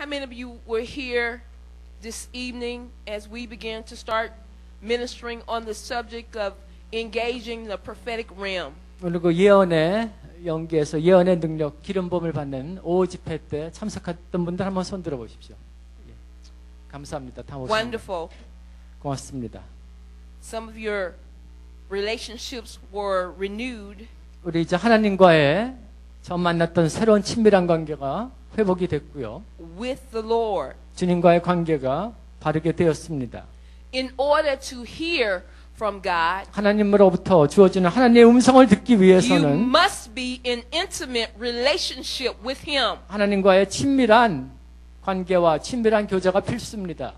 How many of you were here this evening as we began to start ministering on the subject of engaging the prophetic realm? 오늘 그 예언의 연계에서 예언의 능력, 기름 부음을 받는 5 집회 때 참석했던 분들 한번 손 들어 보십시오. 예. 감사합니다. 다 오셨습니다. Wonderful. 고맙습니다. Some of your relationships were renewed. 우리 이제 하나님과의 처음 만났던 새로운 친밀한 관계가 회복이 됐고요. With the Lord. 주님과의 관계가 바르게 되었습니다. In order to hear from God, 하나님으로부터 주어지는 하나님의 음성을 듣기 you 위해서는 must be in intimate relationship with Him. 하나님과의 친밀한 관계와 친밀한 교제가 필수입니다.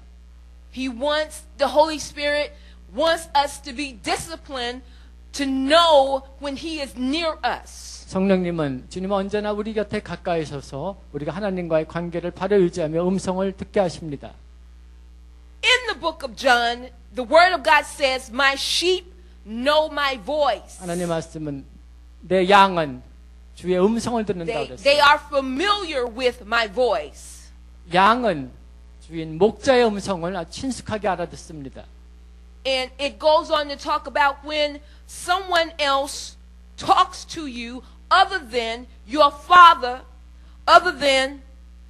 He wants, the Holy Spirit wants us to be disciplined to know when He is near us. 성령님은 주님은 언제나 우리 곁에 가까이 있어서 우리가 하나님과의 관계를 바로 유지하며 음성을 듣게 하십니다. In the book of John, the Word of God says, "My sheep know my voice." 하나님 말씀은 내 양은 주의 음성을 듣는다고 They 그랬어요. are familiar with my voice. 양은 주인 목자의 음성을 아주 친숙하게 알아듣습니다. And it goes on to talk about when someone else talks to you other than your Father, other than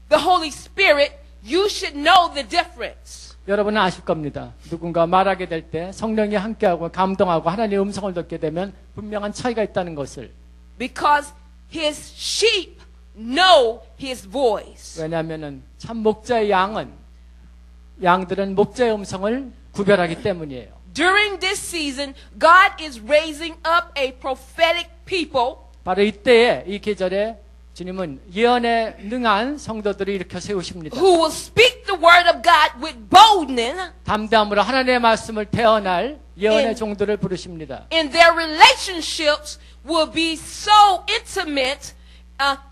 the Holy Spirit, you should know the difference. 여러분은 아실 겁니다. 누군가 말하게 될 때 성령이 함께하고 감동하고 하나님의 음성을 듣게 되면 분명한 차이가 있다는 것을. Because his sheep know his voice. 왜냐하면 참 목자의 양들은 목자의 음성을 구별하기 때문이에요. During this season, God is raising up a prophetic people. 바로 이때에 이 계절에 주님은 예언에 능한 성도들을 일으켜 세우십니다. Who will speak the word of God with boldness. 담대함으로 하나님의 말씀을 태어날 예언의 종들을 부르십니다. And their relationships will be so intimate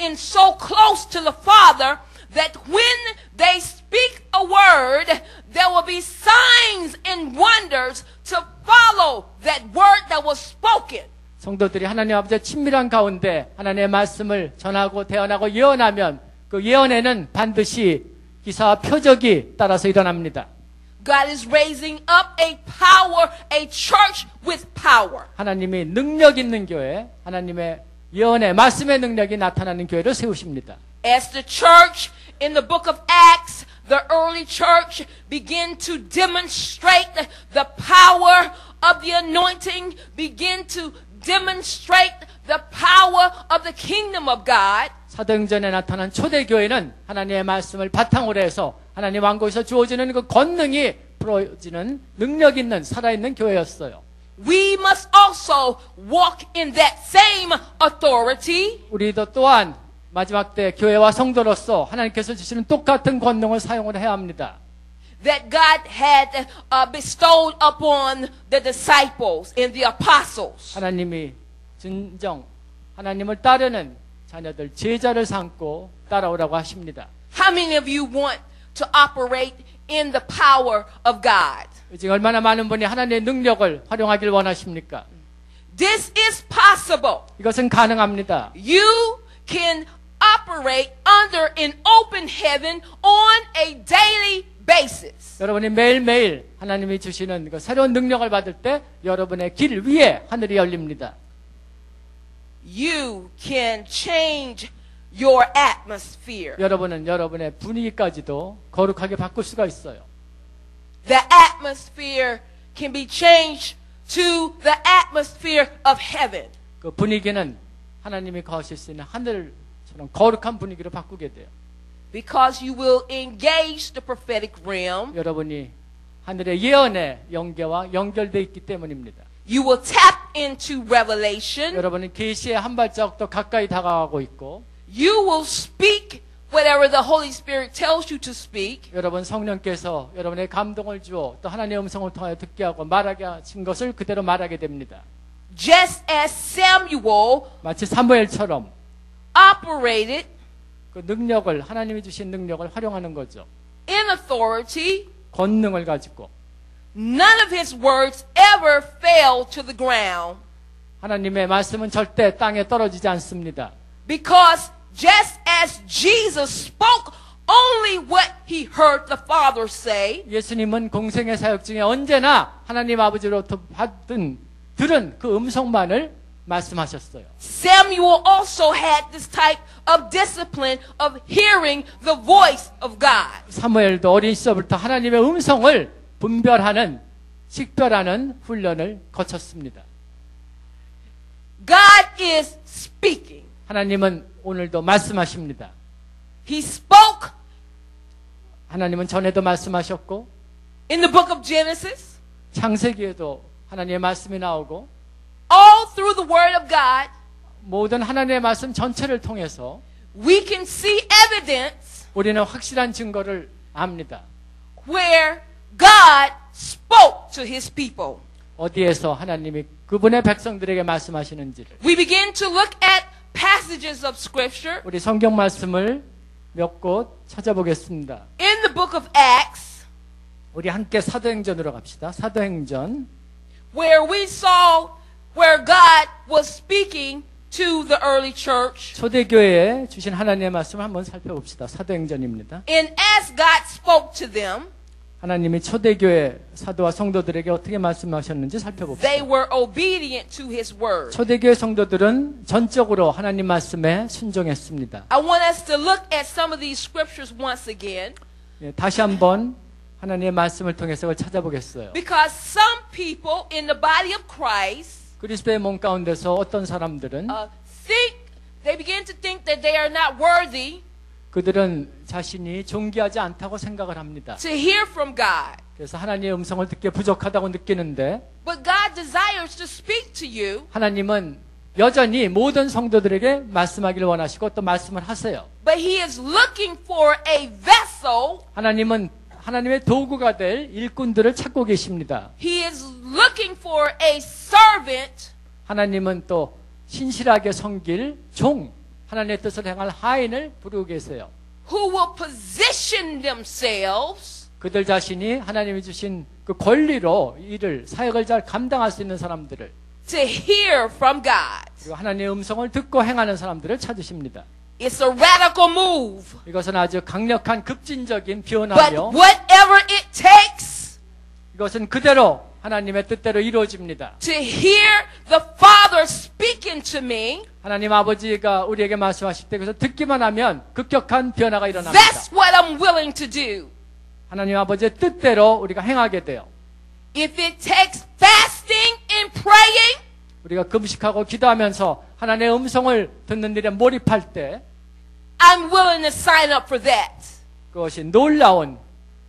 and so close to the Father that when they speak a word, there will be signs and wonders to follow that word that was spoken. 성도들이 하나님 아버지의 친밀한 가운데 하나님의 말씀을 전하고 대언하고 예언하면 그 예언에는 반드시 기사와 표적이 따라서 일어납니다. God is raising up a power, a church with power. 하나님이 능력 있는 교회, 하나님의 예언의 말씀의 능력이 나타나는 교회를 세우십니다. As the church in the book of Acts, the early church began to demonstrate the power of the anointing, begin to demonstrate the power of the kingdom of God. 사도행전에 나타난 초대교회는 하나님의 말씀을 바탕으로 해서 하나님 왕국에서 주어지는 그 권능이 풀어지는 능력 있는 살아있는 교회였어요. We must also walk in that same authority. 우리도 또한 마지막 때 교회와 성도로서 하나님께서 주시는 똑같은 권능을 사용을 해야 합니다. That God had bestowed upon the disciples and the apostles. 하나님이 진정 하나님을 따르는 자녀들 제자를 삼고 따라오라고 하십니다. How many of you want to operate in the power of God? 지금 얼마나 많은 분이 하나님의 능력을 활용하길 원하십니까? This is possible. 이것은 가능합니다. You can operate under an open heaven on a daily basis. 여러분이 매일매일 하나님이 주시는 그 새로운 능력을 받을 때 여러분의 길 위에 하늘이 열립니다. You can change your atmosphere. 여러분은 여러분의 분위기까지도 거룩하게 바꿀 수가 있어요. The atmosphere can be changed to the atmosphere of heaven. 그 분위기는 하나님이 거하실 수 있는 하늘처럼 거룩한 분위기로 바꾸게 돼요. Because you will engage the prophetic realm. 여러분이 하늘의 예언의 연계와 연결되어 있기 때문입니다. You will tap into revelation. 여러분은 계시의 한 발자국 더 가까이 다가가고 있고 You will speak whatever the Holy Spirit tells you to speak. 여러분 성령께서 여러분의 감동을 주어 또 하나님의 음성을 통하여 듣게 하고 말하게 하신 것을 그대로 말하게 됩니다. Just as Samuel 마치 사무엘처럼 operated 그 능력을 하나님이 주신 능력을 활용하는 거죠. in authority, 권능을 가지고 none of his words ever fell to the ground. 하나님의 말씀은 절대 땅에 떨어지지 않습니다. Because just as Jesus spoke only what he heard the Father say. 예수님은 공생의 사역 중에 언제나 하나님 아버지로부터 들은 그 음성만을 말씀하셨어요. Samuel also had this type of discipline of hearing the voice of God. 사무엘도 어린 시절부터 하나님의 음성을 분별하는 식별하는 훈련을 거쳤습니다. God is speaking. 하나님은 오늘도 말씀하십니다. He spoke 하나님은 전에도 말씀하셨고 in the book of Genesis, 창세기에도 하나님의 말씀이 나오고 all through the Word of God. 모든 하나님의 말씀 전체를 통해서 We can see evidence 우리는 확실한 증거를 압니다. where God spoke to his people. 어디에서 하나님이 그분의 백성들에게 말씀하시는지를 We begin to look at passages of scripture 우리 성경 말씀을 몇 곳 찾아보겠습니다. in the book of Acts 우리 함께 사도행전으로 갑시다. 사도행전 where we saw where God was speaking to the early church. 초대교회에 주신 하나님의 말씀을 한번 살펴봅시다. 사도행전입니다. And as God spoke to them, 하나님이 초대교회 사도와 성도들에게 어떻게 말씀하셨는지 살펴봅시다. they were obedient to his word. 초대교회 성도들은 전적으로 하나님 말씀에 순종했습니다. I want us to look at some of these scriptures once again 다시 한번 하나님의 말씀을 통해서 그걸 찾아보겠어요. because some people in the body of Christ 그리스도의 몸 가운데서 어떤 사람들은 they begin to think that they are not worthy 그들은 자신이 존귀하지 않다고 생각을 합니다. to hear from God. 그래서 하나님의 음성을 듣기에 부족하다고 느끼는데 But God desires to speak to you. 하나님은 여전히 모든 성도들에게 말씀하기를 원하시고 또 말씀을 하세요. But He is looking for a vessel. 하나님은 하나님의 도구가 될 일꾼들을 찾고 계십니다. He is looking for a servant. 하나님은 또 신실하게 섬길 종, 하나님의 뜻을 행할 하인을 부르고 계세요. Who will position themselves 그들 자신이 하나님이 주신 그 권리로 일을, 사역을 잘 감당할 수 있는 사람들을 to hear from God. 그리고 하나님의 음성을 듣고 행하는 사람들을 찾으십니다. It's a radical move. 이것은 아주 강력한 급진적인 But 변화며 whatever it takes 이것은 그대로 하나님의 뜻대로 이루어집니다. to hear the Father speaking to me, 하나님 아버지가 우리에게 말씀하실 때 그래서 듣기만 하면 급격한 변화가 일어납니다. that's what I'm willing to do. 하나님 아버지의 뜻대로 우리가 행하게 돼요. If it takes fasting and praying, 우리가 금식하고 기도하면서 하나님의 음성을 듣는 일에 몰입할 때 I'm willing to sign up for that. 그것이 놀라운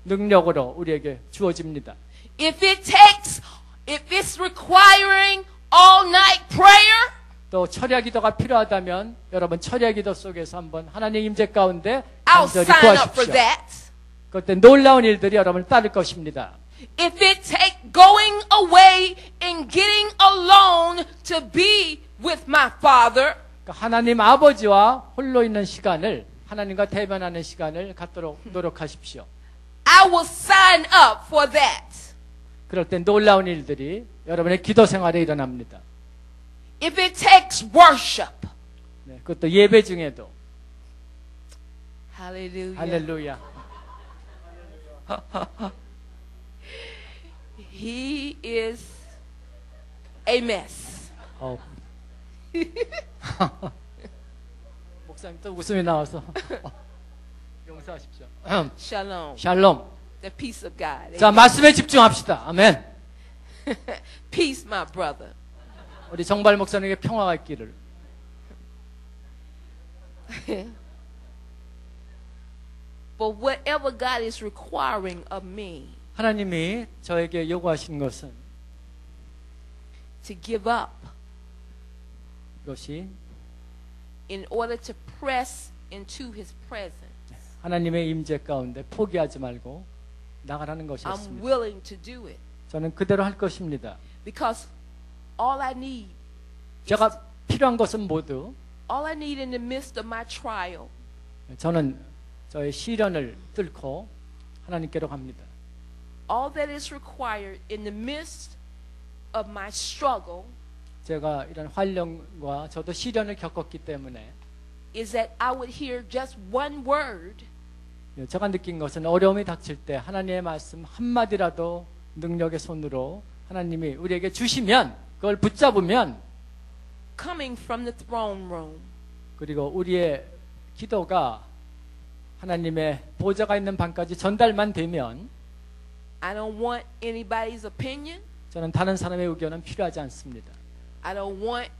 능력으로 우리에게 주어집니다. If it's requiring all night prayer, 또 철야 기도가 필요하다면 여러분 철야 기도 속에서 한번 하나님의 임재 가운데 I'll 간절히 sign up for 구하십시오. that. 그때 놀라운 일들이 여러분을 따를 것입니다. If it takes going away and getting alone to be with my Father, 하나님 아버지와 홀로 있는 시간을 하나님과 대면하는 시간을 갖도록 노력하십시오. I will sign up for that. 그럴 때 놀라운 일들이 여러분의 기도 생활에 일어납니다. If it takes worship, 네, 그것도 예배 중에도 hallelujah. 할렐루야. He is a mess. 목사님 또 웃음이 나와서 용서하십시오. Shalom. 샬롬. The peace of God. 자, 말씀에 집중합시다. 아멘. Peace, my brother. 우리 정발 목사님에게 평화가 있기를. But whatever God is requiring of me, 하나님이 저에게 요구하신 것은 to give up 이것이 in order to press into His presence, 하나님의 임재 가운데 포기하지 말고 나가라는 I'm 것이었습니다. willing to do it. 저는 그대로 할 것입니다. Because all I need 제가 필요한 것은 모두 all I need in the midst of my trial 저는 저의 시련을 뚫고 하나님께로 갑니다. all that is required in the midst of my struggle 제가 이런 환령과 저도 시련을 겪었기 때문에 is that I would hear just one word 제가 느낀 것은 어려움이 닥칠 때 하나님의 말씀 한마디라도 능력의 손으로 하나님이 우리에게 주시면 그걸 붙잡으면 coming from the throne room. 그리고 우리의 기도가 하나님의 보좌가 있는 방까지 전달만 되면 I don't want anybody's opinion. 저는 다른 사람의 의견은 필요하지 않습니다. I don't want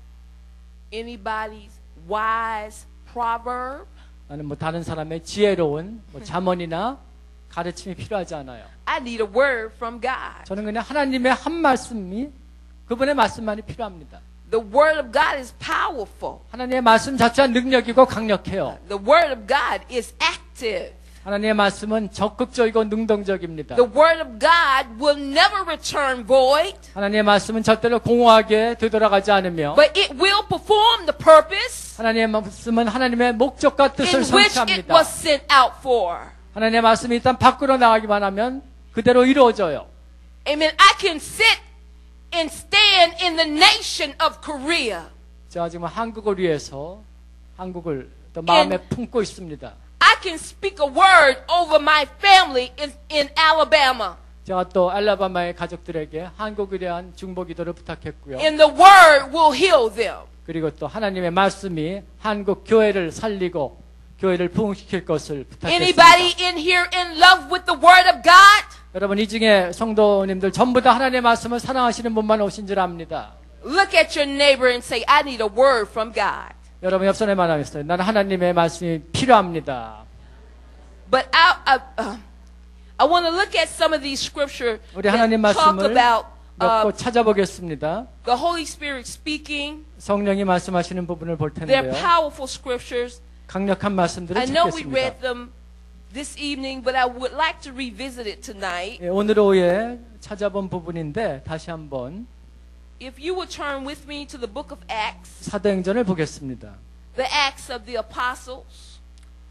anybody's wise proverb. 나는 뭐 다른 사람의 지혜로운 잠언이나 가르침이 필요하지 않아요. I need a word from God. 저는 그냥 하나님의 한 말씀이 그분의 말씀만이 필요합니다. The word of God is powerful. 하나님의 말씀 자체가 능력이고 강력해요. The word of God is active. 하나님의 말씀은 적극적이고 능동적입니다. The word of God will never return void, 하나님의 말씀은 절대로 공허하게 되돌아가지 않으며 but it will perform the purpose 하나님의 말씀은 하나님의 목적과 in 뜻을 which it 성취합니다. was sent out for. 하나님의 말씀이 일단 밖으로 나가기만 하면 그대로 이루어져요. Amen. I can sit and stand in the nation of Korea. 제가 지금 한국을 위해서 한국을 또 마음에 품고 있습니다. I can speak a word over my family in Alabama. 제가 또 알라바마의 가족들에게 한국에 대한 중보 기도를 부탁했고요. And the word will heal them. 그리고 또 하나님의 말씀이 한국 교회를 살리고 교회를 부흥시킬 것을 부탁했습니다. Anybody in here in love with the word of God? 여러분 이 중에 성도님들 전부 다 하나님의 말씀을 사랑하시는 분만 오신 줄 압니다. Look at your neighbor and say, I need a word from God. 여러분 옆선에 말하겠어요. 나는 하나님의 말씀이 필요합니다. But I want to look at some of these scriptures 우리 하나님 that talk 말씀을 about 몇 곳 찾아보겠습니다. the Holy Spirit speaking. 성령이 말씀하시는 부분을 볼 They're 텐데요. powerful scriptures. 강력한 말씀들을 I know we 찾겠습니다. read them this evening, but I would like to revisit it tonight. 예, 오늘 오후에 찾아본 부분인데 다시 한번 If you would turn with me to the book of Acts, 사도행전을 보겠습니다. the Acts of the Apostles,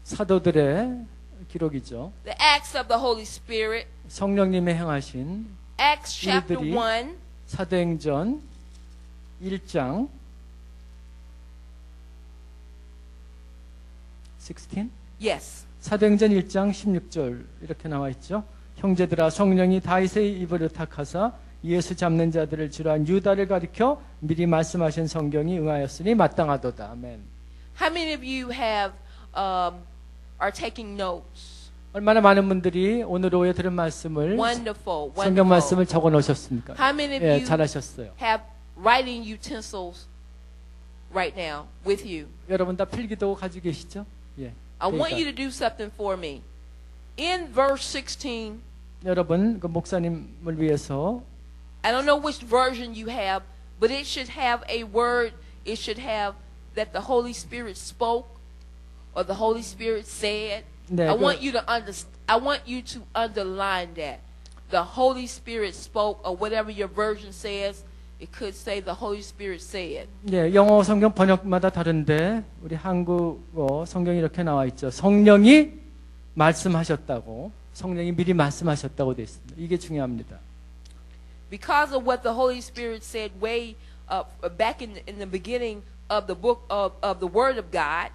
사도들의 기록이죠. the Acts of the Holy Spirit, 성령님이 행하신 Acts chapter 일들이 1, 사도행전 1장 16? yes. 사도행전 1장 16절 이렇게 나와 있죠. 형제들아 성령이 다윗의 입을 의탁하사 예수 잡는 자들을 주로한 유다를 가리켜 미리 말씀하신 성경이 응하였으니 마땅하도다. 아멘. How many of you have are taking notes? 얼마나 많은 분들이 오늘 오후에 들은 말씀을 Wonderful, 성경 말씀을 wonderful. 적어 놓으셨습니까? How many of 예, you 잘하셨어요. have writing utensils right now with you? 여러분 다 필기도 가지고 계시죠? 예. I want 그러니까 you to do something for me. In verse 16, 여러분 그 목사님을 위해서 I don't know which version you have, but it should have a word. It should have that the Holy Spirit spoke or the Holy Spirit said. 네, I want you to I want you to underline that. The Holy Spirit spoke, or whatever your version says. It could say the Holy Spirit said. 예, 영어 성경 번역마다 다른데 우리 한국어 성경이 이렇게 나와 있죠. 성령이 말씀하셨다고, 성령이 미리 말씀하셨다고 되어 있습니다. 이게 중요합니다. Because of what the Holy Spirit said way back in the beginning of the book of the Word of God,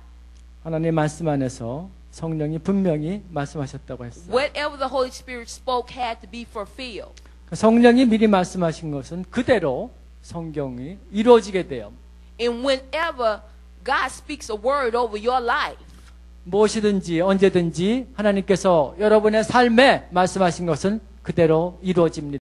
하나님의 말씀 안에서 성령이 분명히 말씀하셨다고 했어요. whatever the Holy Spirit spoke had to be fulfilled. 성령이 미리 말씀하신 것은 그대로 성경이 이루어지게 돼요. And whenever God speaks a word over your life, 무엇이든지 언제든지 하나님께서 여러분의 삶에 말씀하신 것은 그대로 이루어집니다.